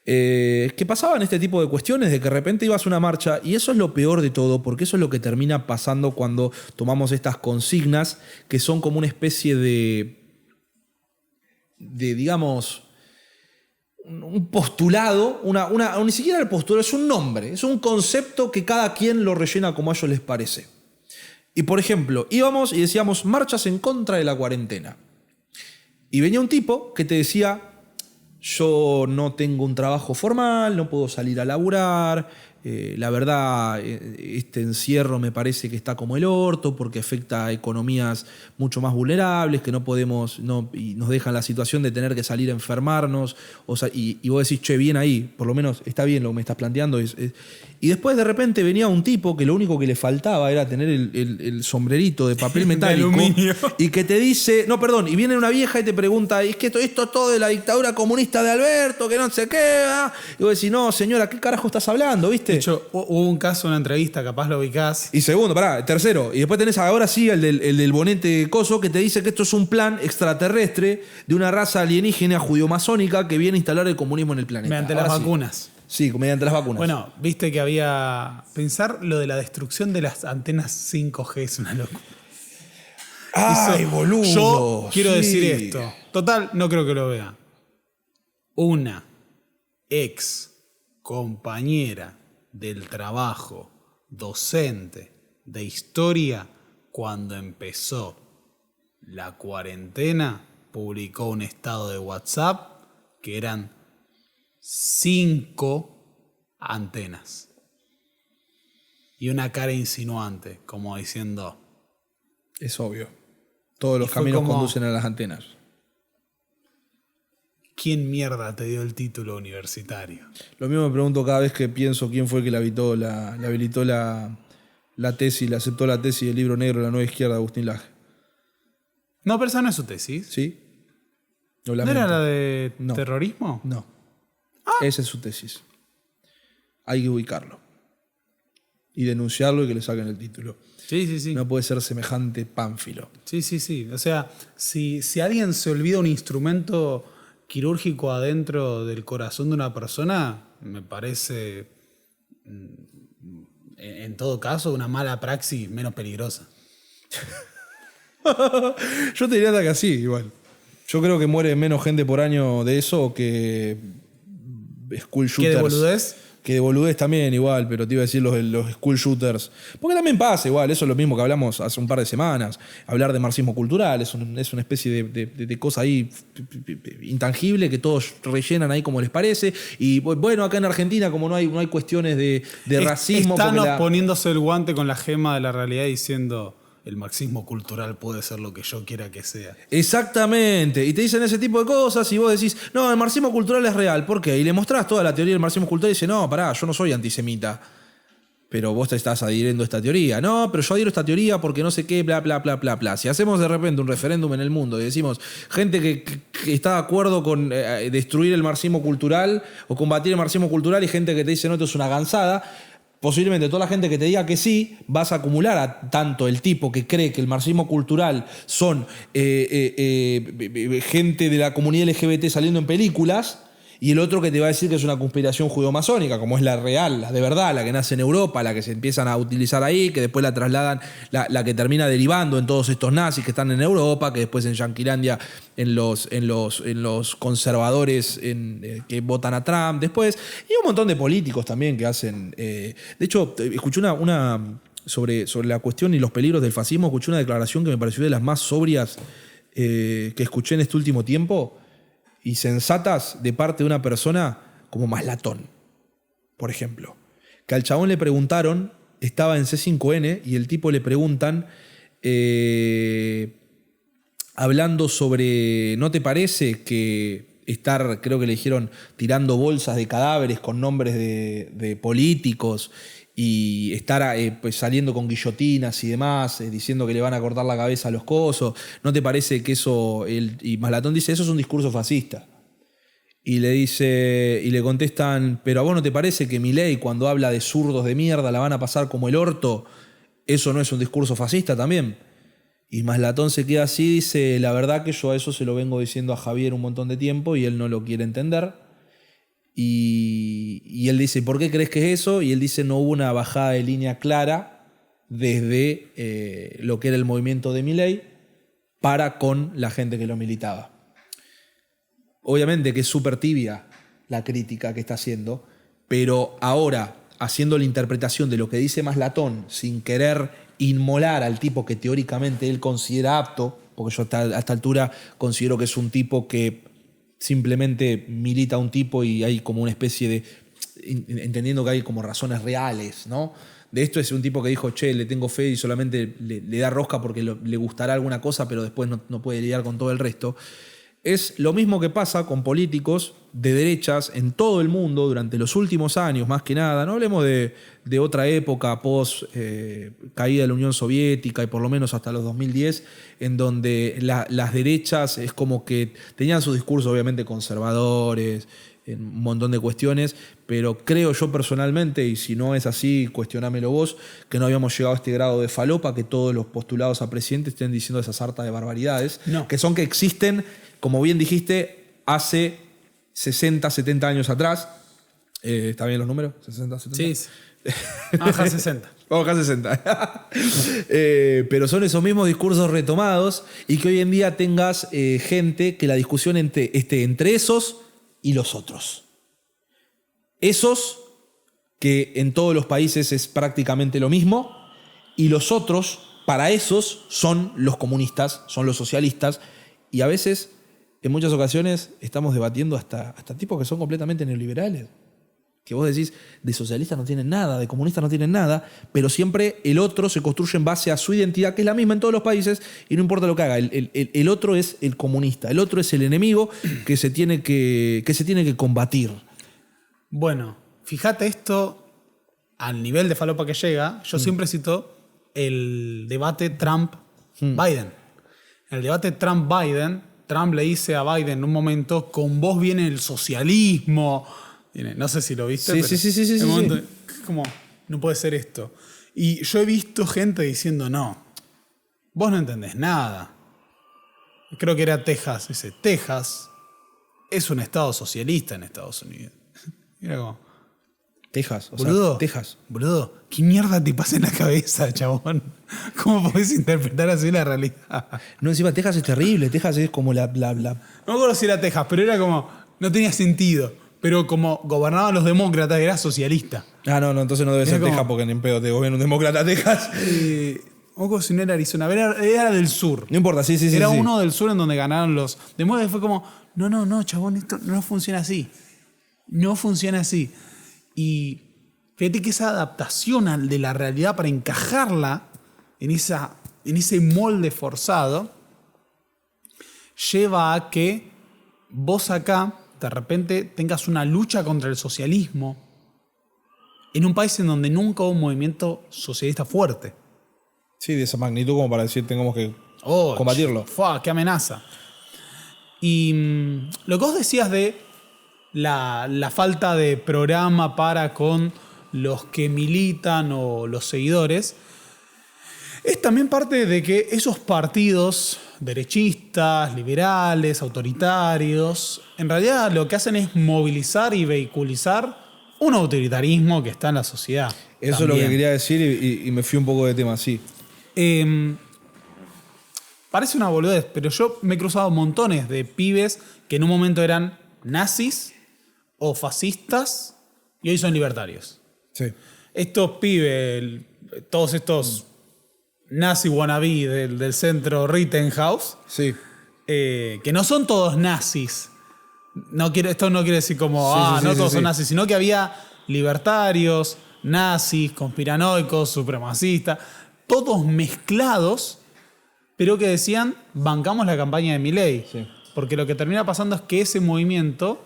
Que pasaban este tipo de cuestiones, de que de repente ibas a una marcha, y eso es lo peor de todo, porque eso es lo que termina pasando cuando tomamos estas consignas, que son como una especie de digamos, un postulado, ni siquiera el postulado, es un nombre, es un concepto que cada quien lo rellena como a ellos les parece. Y por ejemplo, íbamos y decíamos marchas en contra de la cuarentena. Y venía un tipo que te decía, yo no tengo un trabajo formal, no puedo salir a laburar, la verdad este encierro me parece que está como el orto porque afecta a economías mucho más vulnerables, que no podemos, y nos dejan la situación de tener que salir a enfermarnos, y vos decís, che, bien ahí, por lo menos está bien lo que me estás planteando. Y después de repente venía un tipo que lo único que le faltaba era tener el sombrerito de papel metálico y que te dice, no, perdón, y viene una vieja y te pregunta, es que esto es todo de la dictadura comunista de Alberto, que no sé qué, y vos decís, no, señora, ¿qué carajo estás hablando? ¿Viste? De hecho, hubo un caso, una entrevista, capaz lo ubicás. Y segundo, tercero, y después tenés ahora sí el del bonete coso que te dice que esto es un plan extraterrestre de una raza alienígena judío-masónica que viene a instalar el comunismo en el planeta. Mediante las vacunas. Sí, mediante las vacunas. Bueno, viste que había... Pensar lo de la destrucción de las antenas 5G es una locura. ¡Ay, boludo! Yo quiero decir esto. Total, no creo que lo vea. Una ex compañera del trabajo, docente de historia, cuando empezó la cuarentena, publicó un estado de WhatsApp que eran 5 antenas. Y una cara insinuante, como diciendo... Es obvio. Todos los caminos conducen a las antenas. ¿Quién mierda te dio el título universitario? Lo mismo me pregunto cada vez que pienso quién fue el que le habilitó la tesis, le aceptó la tesis del libro negro de la nueva izquierda de Agustín Laje. No, pero esa no es su tesis. ¿Sí? ¿No era la de terrorismo? No. Esa es su tesis. Hay que ubicarlo. Y denunciarlo y que le saquen el título. Sí. No puede ser semejante pánfilo. Sí. O sea, si alguien se olvida un instrumento quirúrgico adentro del corazón de una persona, me parece, en todo caso, una mala praxis menos peligrosa. Yo te diría que así, igual. Yo creo que muere menos gente por año de eso que school shooters. ¿Qué de boludez? Que de boludez también igual, pero te iba a decir los school shooters. Porque también pasa igual, eso es lo mismo que hablamos hace un par de semanas. Hablar de marxismo cultural es una especie de cosa ahí intangible que todos rellenan ahí como les parece. Y bueno, acá en Argentina como no hay cuestiones de racismo... Están poniéndose el guante con la gema de la realidad diciendo... El marxismo cultural puede ser lo que yo quiera que sea. Exactamente. Y te dicen ese tipo de cosas y vos decís, no, el marxismo cultural es real. ¿Por qué? Y le mostrás toda la teoría del marxismo cultural y dice, no, pará, yo no soy antisemita. Pero vos te estás adhiriendo a esta teoría. No, pero yo adhiero a esta teoría porque no sé qué, bla, bla, bla, bla, bla. Si hacemos de repente un referéndum en el mundo y decimos gente que está de acuerdo con destruir el marxismo cultural o combatir el marxismo cultural y gente que te dice, no, esto es una gansada... Posiblemente toda la gente que te diga que sí, vas a acumular a tanto el tipo que cree que el marxismo cultural son gente de la comunidad LGBT saliendo en películas, y el otro que te va a decir que es una conspiración judeo-masónica, como es la real, la de verdad, la que nace en Europa, la que se empiezan a utilizar ahí, que después la trasladan, la que termina derivando en todos estos nazis que están en Europa, que después en Yanquilandia, en los conservadores que votan a Trump, después, y un montón de políticos también que hacen... de hecho, escuché una sobre la cuestión y los peligros del fascismo, escuché una declaración que me pareció de las más sobrias que escuché en este último tiempo, y sensatas de parte de una persona como Maslatón, por ejemplo. Que al chabón le preguntaron, estaba en C5N, y el tipo le preguntan, hablando sobre, ¿no te parece que estar, creo que le dijeron, tirando bolsas de cadáveres con nombres de políticos y estar pues saliendo con guillotinas y demás, diciendo que le van a cortar la cabeza a los cosos, ¿no te parece que eso...? Y Maslatón dice, eso es un discurso fascista. Y le contestan, ¿pero a vos no te parece que Milei cuando habla de zurdos de mierda la van a pasar como el orto? ¿Eso no es un discurso fascista también? Y Maslatón se queda así y dice, la verdad que yo a eso se lo vengo diciendo a Javier un montón de tiempo y él no lo quiere entender. Y él dice, ¿por qué crees que es eso? Y él dice, no hubo una bajada de línea clara desde lo que era el movimiento de Milei para con la gente que lo militaba. Obviamente que es súper tibia la crítica que está haciendo, pero ahora, haciendo la interpretación de lo que dice Maslatón, sin querer inmolar al tipo que teóricamente él considera apto, porque yo a esta altura considero que es un tipo que simplemente milita a un tipo y hay como una especie de, entendiendo que hay como razones reales, ¿no? De esto es un tipo que dijo, che, le tengo fe y solamente le da rosca porque le gustará alguna cosa, pero después no puede lidiar con todo el resto. Es lo mismo que pasa con políticos de derechas en todo el mundo durante los últimos años, más que nada. No hablemos de otra época post caída de la Unión Soviética y por lo menos hasta los 2010, en donde las derechas es como que tenían sus discursos obviamente conservadores, en un montón de cuestiones, pero creo yo personalmente, y si no es así, cuestionámelo vos, que no habíamos llegado a este grado de falopa que todos los postulados a presidente estén diciendo esa sarta de barbaridades, que son que existen, como bien dijiste, hace 60, 70 años atrás. ¿Está bien los números? ¿60, 70? Sí. Baja 60. Baja 60. Pero son esos mismos discursos retomados y que hoy en día tengas gente que la discusión esté entre esos y los otros. Esos, que en todos los países es prácticamente lo mismo, y los otros, para esos, son los comunistas, son los socialistas, y a veces, en muchas ocasiones, estamos debatiendo hasta tipos que son completamente neoliberales. Que vos decís, de socialistas no tienen nada, de comunistas no tienen nada, pero siempre el otro se construye en base a su identidad, que es la misma en todos los países, y no importa lo que haga. El otro es el comunista, el otro es el enemigo que se tiene que combatir. Bueno, fíjate esto al nivel de falopa que llega. Yo siempre cito el debate Trump-Biden. En el debate Trump-Biden, Trump le dice a Biden en un momento, con vos viene el socialismo. No sé si lo viste. Sí. Momento, como, no puede ser esto. Y yo he visto gente diciendo, no, vos no entendés nada. Creo que era Texas. Dice, Texas es un estado socialista en Estados Unidos. Mira como, Texas, boludo, Texas. Boludo, ¿qué mierda te pasa en la cabeza, chabón? ¿Cómo podés interpretar así la realidad? No, encima Texas es terrible. Texas es como la... No me acuerdo si era Texas, pero era como, no tenía sentido. Pero como gobernaban los demócratas, era socialista. Ah, no, entonces no debe ser como, Texas porque ni en pedo te gobierna un demócrata Texas. O si no era Arizona, era del sur. No importa, sí. Era uno del sur en donde ganaron los demócratas. Fue como, no, chabón, esto no funciona así. No funciona así. Y fíjate que esa adaptación de la realidad para encajarla en ese molde forzado lleva a que vos acá de repente tengas una lucha contra el socialismo en un país en donde nunca hubo un movimiento socialista fuerte. Sí, de esa magnitud como para decir tenemos que combatirlo. ¡Qué amenaza! Y lo que vos decías de la falta de programa para con los que militan o los seguidores es también parte de que esos partidos derechistas, liberales, autoritarios, en realidad lo que hacen es movilizar y vehiculizar un autoritarismo que está en la sociedad. Eso también es lo que quería decir y me fui un poco de tema, sí. Parece una boludez, pero yo me he cruzado montones de pibes que en un momento eran nazis o fascistas y hoy son libertarios. Sí. Estos pibes, todos estos nazi wannabe del centro Rittenhouse, sí. Que no son todos nazis. Esto no quiere decir como, no todos son nazis, sino que había libertarios, nazis, conspiranoicos, supremacistas, todos mezclados, pero que decían, bancamos la campaña de Milei. Sí. Porque lo que termina pasando es que ese movimiento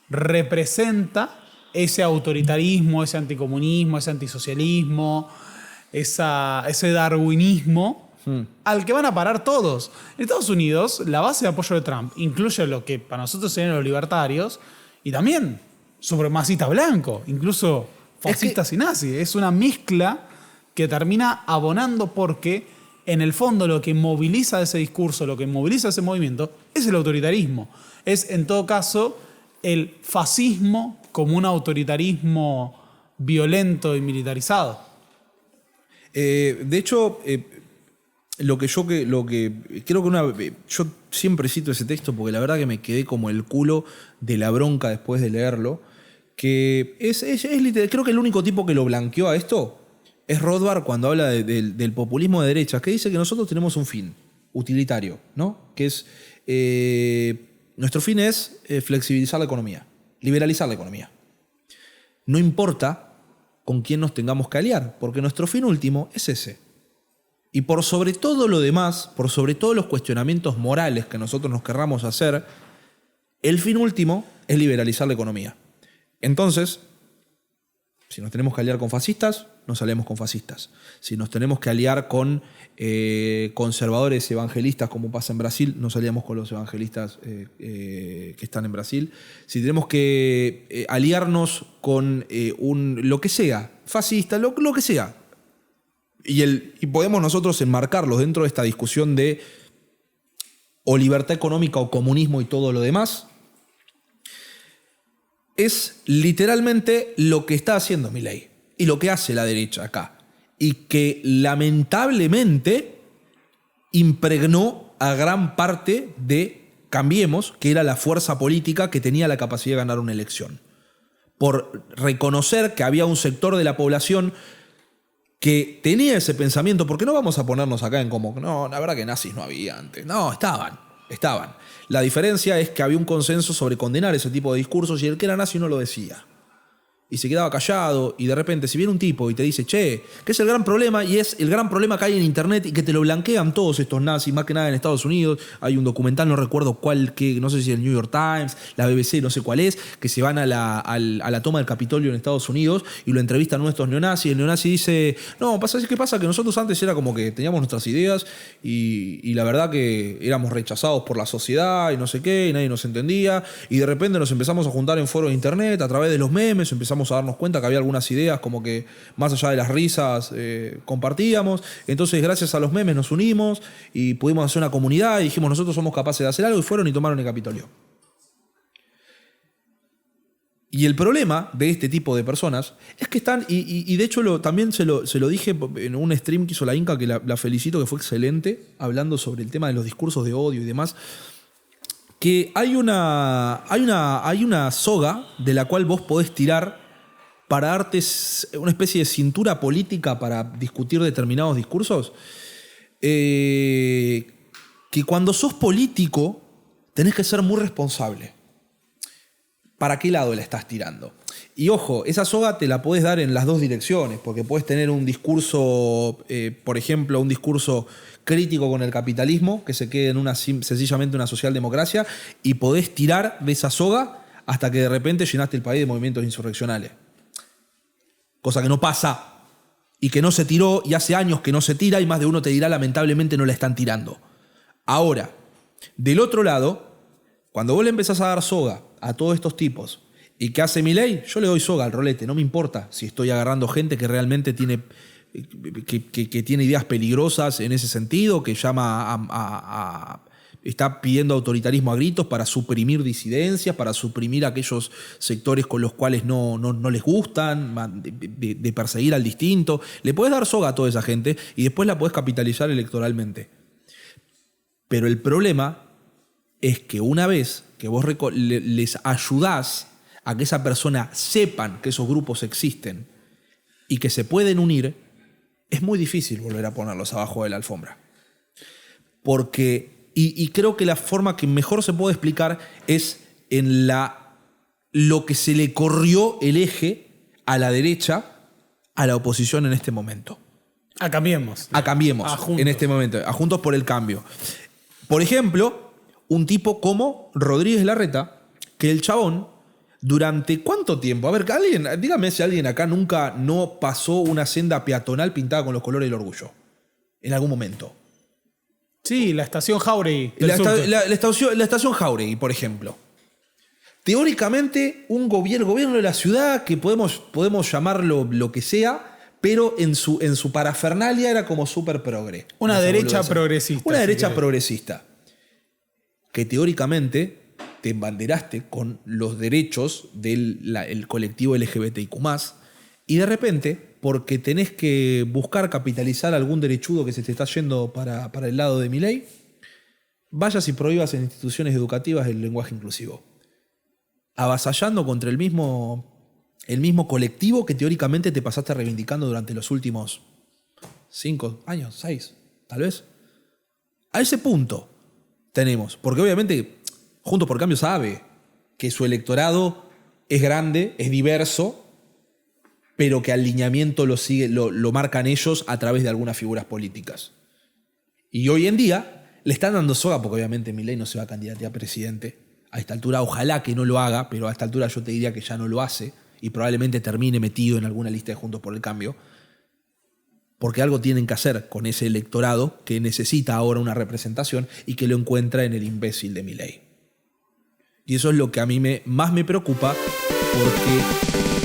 representa ese autoritarismo, ese anticomunismo, ese antisocialismo, ese darwinismo al que van a parar todos. En Estados Unidos, la base de apoyo de Trump incluye lo que para nosotros serían los libertarios y también supremacista blanco, incluso fascistas y nazis. Es una mezcla que termina abonando porque en el fondo lo que moviliza ese discurso, lo que moviliza ese movimiento es el autoritarismo. Es en todo caso el fascismo como un autoritarismo violento y militarizado. De hecho, lo que creo que yo siempre cito ese texto porque la verdad que me quedé como el culo de la bronca después de leerlo, que es literal, creo que el único tipo que lo blanqueó a esto es Rothbard cuando habla del populismo de derecha, que dice que nosotros tenemos un fin utilitario, ¿no? Que es nuestro fin es flexibilizar la economía, liberalizar la economía. No importa con quién nos tengamos que aliar, porque nuestro fin último es ese. Y por sobre todo lo demás, por sobre todos los cuestionamientos morales que nosotros nos querramos hacer, el fin último es liberalizar la economía. Entonces, si nos tenemos que aliar con fascistas, nos aliamos con fascistas. Si nos tenemos que aliar con conservadores evangelistas, como pasa en Brasil, nos aliamos con los evangelistas que están en Brasil. Si tenemos que aliarnos con lo que sea, fascista, lo que sea, y podemos nosotros enmarcarlos dentro de esta discusión de o libertad económica o comunismo y todo lo demás, es literalmente lo que está haciendo Milei y lo que hace la derecha acá. Y que lamentablemente impregnó a gran parte de Cambiemos, que era la fuerza política que tenía la capacidad de ganar una elección. Por reconocer que había un sector de la población que tenía ese pensamiento, porque no vamos a ponernos acá en como, no, la verdad que nazis no había antes. No, estaban. La diferencia es que había un consenso sobre condenar ese tipo de discursos y el que era nazi no lo decía. Y se quedaba callado y de repente si viene un tipo y te dice, che, que es el gran problema y es el gran problema que hay en internet y que te lo blanquean todos estos nazis, más que nada en Estados Unidos. Hay un documental, no recuerdo cuál, no sé si el New York Times, la BBC, no sé cuál es, que se van a la toma del Capitolio en Estados Unidos y lo entrevistan nuestros neonazis. El neonazi dice, no, ¿qué pasa? Que nosotros antes era como que teníamos nuestras ideas y la verdad que éramos rechazados por la sociedad y no sé qué, y nadie nos entendía. Y de repente nos empezamos a juntar en foros de internet a través de los memes, empezamos a darnos cuenta que había algunas ideas como que más allá de las risas compartíamos. Entonces gracias a los memes nos unimos y pudimos hacer una comunidad y dijimos nosotros somos capaces de hacer algo y fueron y tomaron el Capitolio. Y el problema de este tipo de personas es que están, y de hecho también se lo dije en un stream que hizo la Inca, que la felicito, que fue excelente, hablando sobre el tema de los discursos de odio y demás, que hay una soga de la cual vos podés tirar para darte una especie de cintura política para discutir determinados discursos, que cuando sos político tenés que ser muy responsable. ¿Para qué lado la estás tirando? Y ojo, esa soga te la podés dar en las dos direcciones, porque podés tener un discurso, por ejemplo, un discurso crítico con el capitalismo, que se quede en sencillamente una socialdemocracia, y podés tirar de esa soga hasta que de repente llenaste el país de movimientos insurreccionales. Cosa que no pasa y que no se tiró y hace años que no se tira y más de uno te dirá lamentablemente no la están tirando. Ahora, del otro lado, cuando vos le empezás a dar soga a todos estos tipos y ¿qué hace Milei? Yo le doy soga al rolete, no me importa si estoy agarrando gente que realmente tiene, que tiene ideas peligrosas en ese sentido, que llama está pidiendo autoritarismo a gritos para suprimir disidencias, para suprimir aquellos sectores con los cuales no les gustan, de perseguir al distinto. Le podés dar soga a toda esa gente y después la podés capitalizar electoralmente. Pero el problema es que una vez que vos les ayudás a que esa persona sepan que esos grupos existen y que se pueden unir, es muy difícil volver a ponerlos abajo de la alfombra. Porque... Y creo que la forma que mejor se puede explicar es en lo que se le corrió el eje a la derecha, a la oposición en este momento. A Cambiemos. En este momento. A Juntos por el Cambio. Por ejemplo, un tipo como Rodríguez Larreta, que el chabón, ¿durante cuánto tiempo? A ver, dígame si alguien acá nunca no pasó una senda peatonal pintada con los colores del orgullo. En algún momento. Sí, la estación Jáuregui. La estación Jáuregui, por ejemplo. Teóricamente, el gobierno de la ciudad, que podemos llamarlo lo que sea, pero en su parafernalia era como súper progre. Una derecha progresista. Una derecha progresista. Que teóricamente te embanderaste con los derechos del colectivo LGBTIQ+, y de repente, porque tenés que buscar capitalizar algún derechudo que se te está yendo para el lado de Milei, vayas y prohíbas en instituciones educativas el lenguaje inclusivo. Avasallando contra el mismo colectivo que teóricamente te pasaste reivindicando durante los últimos 5 años, 6, tal vez. A ese punto tenemos, porque obviamente Juntos por Cambio sabe que su electorado es grande, es diverso, pero que al lineamiento lo marcan ellos a través de algunas figuras políticas. Y hoy en día le están dando soga, porque obviamente Milei no se va a candidatear a presidente. A esta altura, ojalá que no lo haga, pero a esta altura yo te diría que ya no lo hace y probablemente termine metido en alguna lista de Juntos por el Cambio. Porque algo tienen que hacer con ese electorado que necesita ahora una representación y que lo encuentra en el imbécil de Milei. Y eso es lo que a mí más me preocupa, porque